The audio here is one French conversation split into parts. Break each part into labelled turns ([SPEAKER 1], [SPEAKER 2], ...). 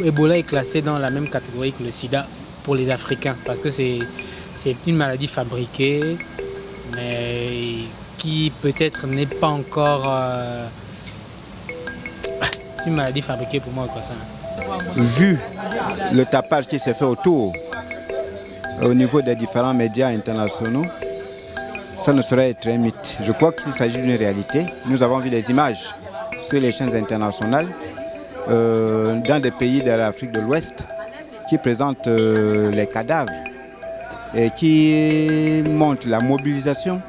[SPEAKER 1] Ebola est classé dans la même catégorie que le sida pour les Africains, parce que c'est une maladie fabriquée, mais qui peut-être n'est pas encore... c'est une maladie fabriquée pour moi, quoi, ça.
[SPEAKER 2] Vu le tapage qui s'est fait autour, au niveau des différents médias internationaux, ça ne saurait être un mythe. Je crois qu'il s'agit d'une réalité. Nous avons vu des images sur les chaînes internationales dans des pays de l'Afrique de l'Ouest qui présentent les cadavres et qui montrent la mobilisation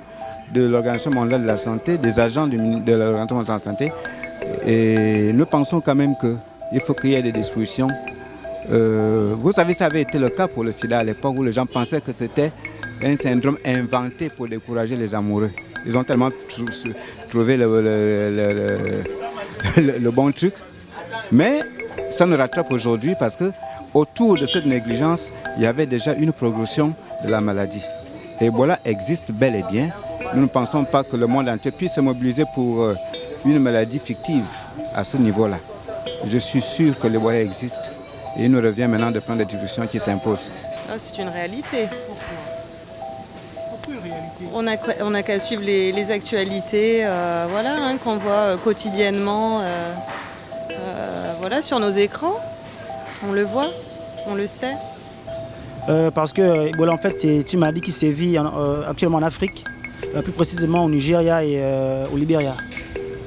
[SPEAKER 2] de l'Organisation mondiale de la santé, des agents de l'Organisation mondiale de la santé. Et nous pensons quand même qu'il faut qu'il y ait des dispositions. Vous savez, ça avait été le cas pour le sida à l'époque où les gens pensaient que c'était un syndrome inventé pour décourager les amoureux. Ils ont tellement trouvé le bon truc. Mais ça nous rattrape aujourd'hui parce que autour de cette négligence, il y avait déjà une progression de la maladie. Ebola existe bel et bien. Nous ne pensons pas que le monde entier puisse se mobiliser pour une maladie fictive à ce niveau-là. Je suis sûr que l'Ebola existe et il nous revient maintenant de prendre des discussions qui s'imposent.
[SPEAKER 3] Ah, c'est une réalité. On n'a qu'à suivre les actualités voilà, hein, qu'on voit quotidiennement voilà, sur nos écrans. On le voit, on le sait.
[SPEAKER 4] Parce que Ebola, en fait, c'est une maladie qui sévit actuellement en Afrique, plus précisément au Nigeria et au Libéria.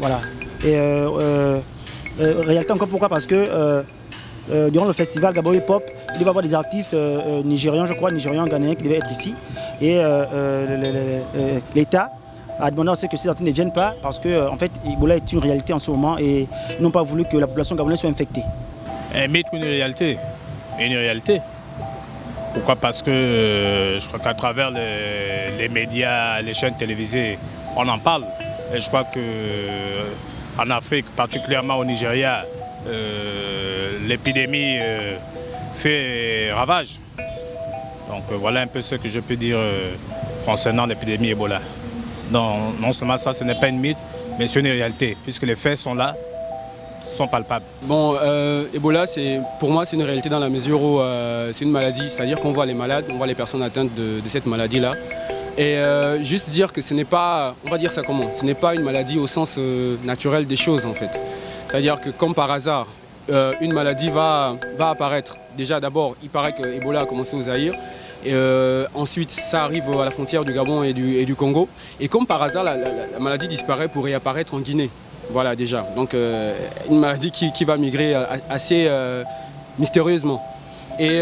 [SPEAKER 4] Voilà. Et réalité encore pourquoi? Parce que durant le festival Gabon Hip Hop, il devait y avoir des artistes nigérians, je crois, nigérians, ghanéens qui devaient être ici. Et l'État a demandé à ce que ces artistes ne viennent pas parce que en fait, Ebola est une réalité en ce moment et ils n'ont pas voulu que la population gabonaise soit infectée.
[SPEAKER 5] Un mythe ou une réalité? Une réalité. Pourquoi? Parce que je crois qu'à travers les médias, les chaînes télévisées, on en parle. Et je crois qu'en Afrique, particulièrement au Nigeria, l'épidémie fait ravage. Donc voilà un peu ce que je peux dire concernant l'épidémie Ebola. Non seulement ça, ce n'est pas une mythe, mais c'est une réalité, puisque les faits sont là, sont palpables.
[SPEAKER 6] Bon, Ebola, pour moi, c'est une réalité dans la mesure où c'est une maladie, c'est-à-dire qu'on voit les malades, on voit les personnes atteintes de cette maladie-là. Et juste dire que ce n'est pas, on va dire ça comment, ce n'est pas une maladie au sens naturel des choses en fait. C'est-à-dire que comme par hasard, une maladie va apparaître. Déjà d'abord, il paraît que Ebola a commencé au Zaïre. Et ensuite, ça arrive à la frontière du Gabon et du Congo. Et comme par hasard, la maladie disparaît pour réapparaître en Guinée. Voilà déjà. Donc une maladie qui va migrer assez mystérieusement. Et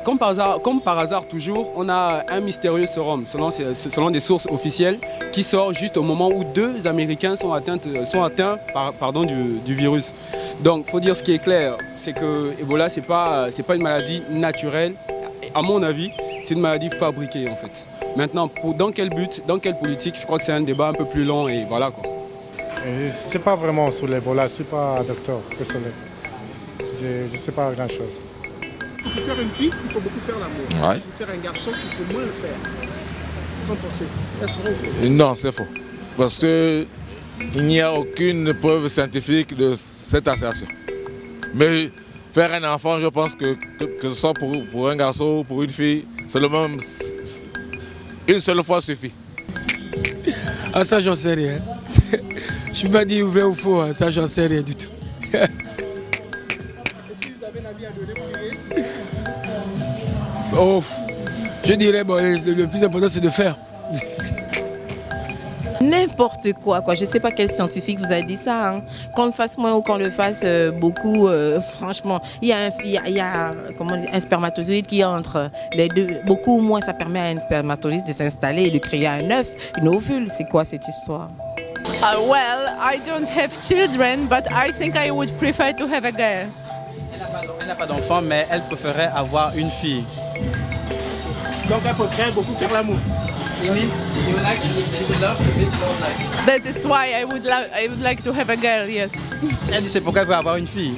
[SPEAKER 6] comme par hasard toujours, on a un mystérieux sérum, selon des sources officielles, qui sort juste au moment où 2 Américains sont atteints du virus. Donc il faut dire ce qui est clair, c'est que Ebola, c'est pas une maladie naturelle. À mon avis, c'est une maladie fabriquée en fait. Maintenant, dans quel but, dans quelle politique, je crois que c'est un débat un peu plus long et voilà quoi.
[SPEAKER 7] C'est pas vraiment sur l'Ebola, je ne suis pas docteur, désolé. Je ne sais pas grand chose.
[SPEAKER 8] Pour faire une fille, il faut beaucoup faire l'amour.
[SPEAKER 9] Ouais.
[SPEAKER 8] Pour faire un garçon, il faut moins le faire. Qu'en pensez? Est-ce faux?
[SPEAKER 9] Non, c'est faux. Parce qu'il n'y a aucune preuve scientifique de cette assertion. Mais faire un enfant, je pense que ce soit pour un garçon ou pour une fille, seulement une seule fois suffit.
[SPEAKER 1] Ah ça, j'en sais rien. Je ne peux pas dire vrai ou faux, hein. Ça, j'en sais rien du tout.
[SPEAKER 8] Et si vous avez un avis à donner, vous direz?
[SPEAKER 1] Oh, je dirais, bon, le plus important, c'est de faire.
[SPEAKER 10] N'importe quoi. Je ne sais pas quel scientifique vous a dit ça. Hein. Qu'on le fasse moins ou qu'on le fasse beaucoup, franchement, il y a un spermatozoïde qui entre les deux. Beaucoup moins, ça permet à un spermatozoïde de s'installer et de créer un œuf, une ovule. C'est quoi cette histoire?
[SPEAKER 11] Well, I don't have children, but I think I would prefer to have a girl.
[SPEAKER 12] Elle n'a pas d'enfant, mais elle préférait avoir une fille.
[SPEAKER 8] Donc elle préfère beaucoup faire l'amour.
[SPEAKER 12] It means you would love to be more like.
[SPEAKER 11] That is why I would like to have a girl, yes.
[SPEAKER 12] Elle dit c'est pourquoi elle veut avoir une fille.